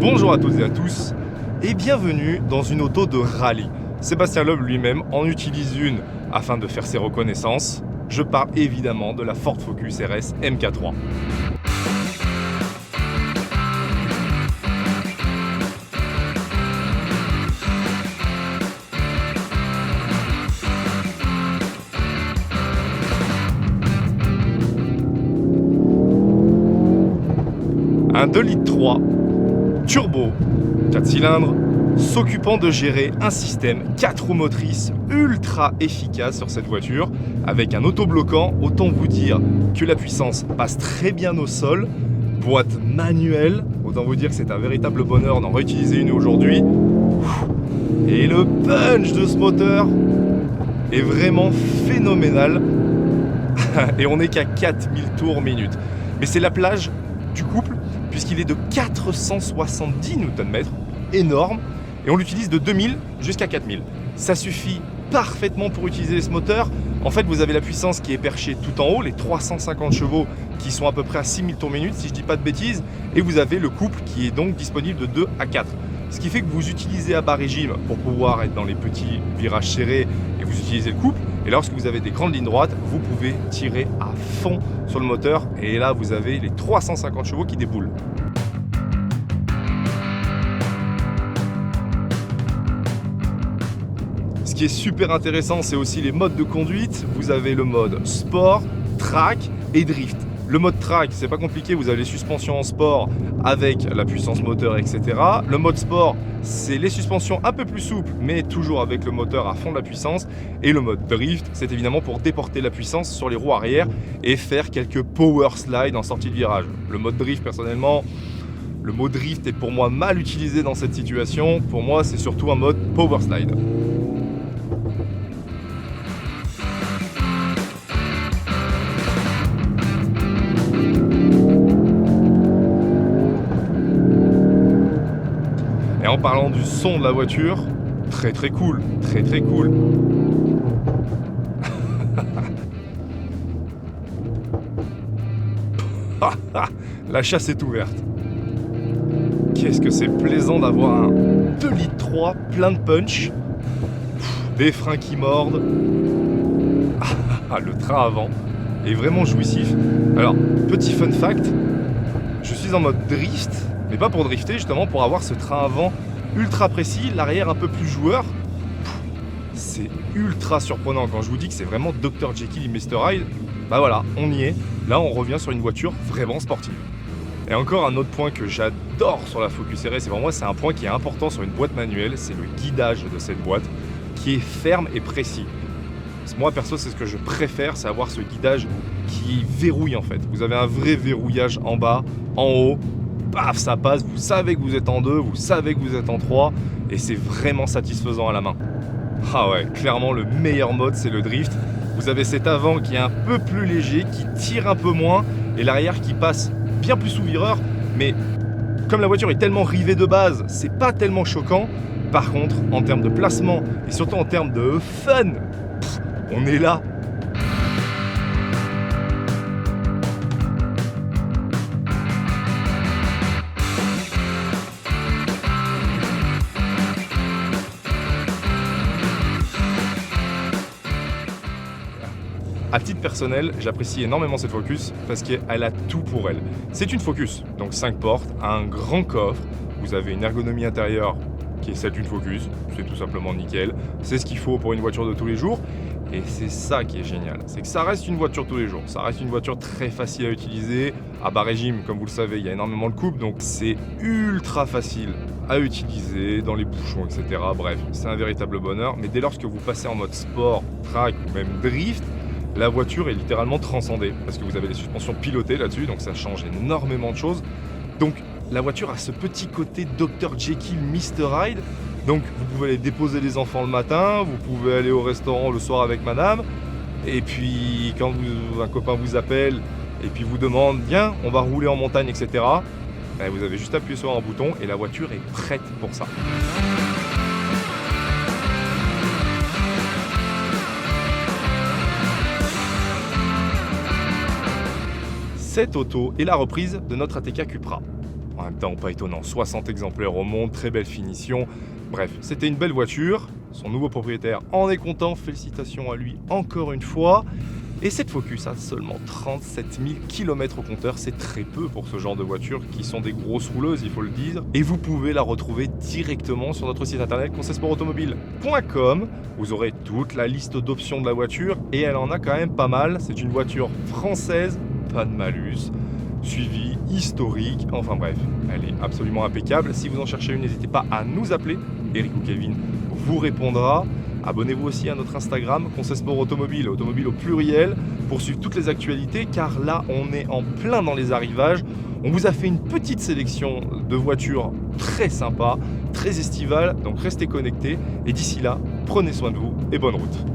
Bonjour à toutes et à tous et bienvenue dans une auto de rallye. Sébastien Loeb lui-même en utilise une afin de faire ses reconnaissances. Je parle évidemment de la Ford Focus RS MK3. Un 2,3 litres turbo, 4 cylindres, s'occupant de gérer un système 4 roues motrices ultra efficace sur cette voiture, avec un autobloquant, autant vous dire que la puissance passe très bien au sol, boîte manuelle, autant vous dire que c'est un véritable bonheur d'en réutiliser une aujourd'hui, et le punch de ce moteur est vraiment phénoménal, et on n'est qu'à 4000 tours minute. Mais c'est la plage du couple, puisqu'il est de 470 Nm, énorme, et on l'utilise de 2000 jusqu'à 4000. Ça suffit parfaitement pour utiliser ce moteur. En fait, vous avez la puissance qui est perchée tout en haut, les 350 chevaux qui sont à peu près à 6000 tours minute, si je dis pas de bêtises, et vous avez le couple qui est donc disponible de 2 à 4. Ce qui fait que vous utilisez à bas régime pour pouvoir être dans les petits virages serrés et vous utilisez le couple. Et lorsque vous avez des grandes lignes droites, vous pouvez tirer à fond sur le moteur et là vous avez les 350 chevaux qui déboulent. Ce qui est super intéressant, c'est aussi les modes de conduite. Vous avez le mode sport, track et drift. Le mode track, c'est pas compliqué, vous avez les suspensions en sport avec la puissance moteur, etc. Le mode sport, c'est les suspensions un peu plus souples, mais toujours avec le moteur à fond de la puissance. Et le mode drift, c'est évidemment pour déporter la puissance sur les roues arrière et faire quelques power slides en sortie de virage. Le mode drift, personnellement, le mot drift est pour moi mal utilisé dans cette situation. Pour moi, c'est surtout un mode power slide. Et en parlant du son de la voiture, très cool, très cool. La chasse est ouverte. Qu'est-ce que c'est plaisant d'avoir un 2,3 litres plein de punch. Des freins qui mordent. Le train avant est vraiment jouissif. Alors, petit fun fact, je suis en mode drift, mais pas pour drifter, justement pour avoir ce train avant ultra précis, l'arrière un peu plus joueur. C'est ultra surprenant quand je vous dis que c'est vraiment Dr Jekyll et Mr Hyde. Bah voilà, on y est. Là, on revient sur une voiture vraiment sportive. Et encore un autre point que j'adore sur la Focus RS, et pour moi c'est un point qui est important sur une boîte manuelle, c'est le guidage de cette boîte qui est ferme et précis. Moi perso, c'est ce que je préfère, c'est avoir ce guidage qui verrouille en fait. Vous avez un vrai verrouillage en bas, en haut, paf, ça passe, vous savez que vous êtes en 2, vous savez que vous êtes en 3, et c'est vraiment satisfaisant à la main. Ah ouais, clairement le meilleur mode c'est le drift. Vous avez cet avant qui est un peu plus léger, qui tire un peu moins, et l'arrière qui passe bien plus sous vireur, mais comme la voiture est tellement rivée de base, c'est pas tellement choquant. Par contre, en termes de placement, et surtout en termes de fun, on est là. À titre personnel, j'apprécie énormément cette Focus parce qu'elle a tout pour elle. C'est une Focus, donc 5 portes, un grand coffre, vous avez une ergonomie intérieure qui est celle d'une Focus, c'est tout simplement nickel. C'est ce qu'il faut pour une voiture de tous les jours. Et c'est ça qui est génial, c'est que ça reste une voiture tous les jours, ça reste une voiture très facile à utiliser, à bas régime, comme vous le savez, il y a énormément de couple, donc c'est ultra facile à utiliser dans les bouchons, etc. Bref, c'est un véritable bonheur, mais dès lors que vous passez en mode sport, track ou même drift, la voiture est littéralement transcendée, parce que vous avez des suspensions pilotées là-dessus, donc ça change énormément de choses. Donc la voiture a ce petit côté Dr Jekyll, Mr Hyde. Donc vous pouvez aller déposer les enfants le matin, vous pouvez aller au restaurant le soir avec madame, et puis quand un copain vous appelle et puis vous demande « Viens, on va rouler en montagne, etc. », ben, vous avez juste appuyé sur un bouton et la voiture est prête pour ça. Cette auto est la reprise de notre ATK Cupra. En même temps, pas étonnant, 60 exemplaires au monde, très belle finition. Bref, c'était une belle voiture. Son nouveau propriétaire en est content, félicitations à lui encore une fois. Et cette Focus a seulement 37 000 km au compteur, c'est très peu pour ce genre de voitures qui sont des grosses rouleuses, il faut le dire. Et vous pouvez la retrouver directement sur notre site internet conseilsportautomobile.com. Vous aurez toute la liste d'options de la voiture et elle en a quand même pas mal. C'est une voiture française, pas de malus, suivi historique, enfin bref, elle est absolument impeccable. Si vous en cherchez une, n'hésitez pas à nous appeler, Eric ou Kevin vous répondra. Abonnez-vous aussi à notre Instagram, Conseil Sport Automobile, automobile au pluriel, pour suivre toutes les actualités, car là, on est en plein dans les arrivages. On vous a fait une petite sélection de voitures très sympas, très estivales, donc restez connectés. Et d'ici là, prenez soin de vous et bonne route.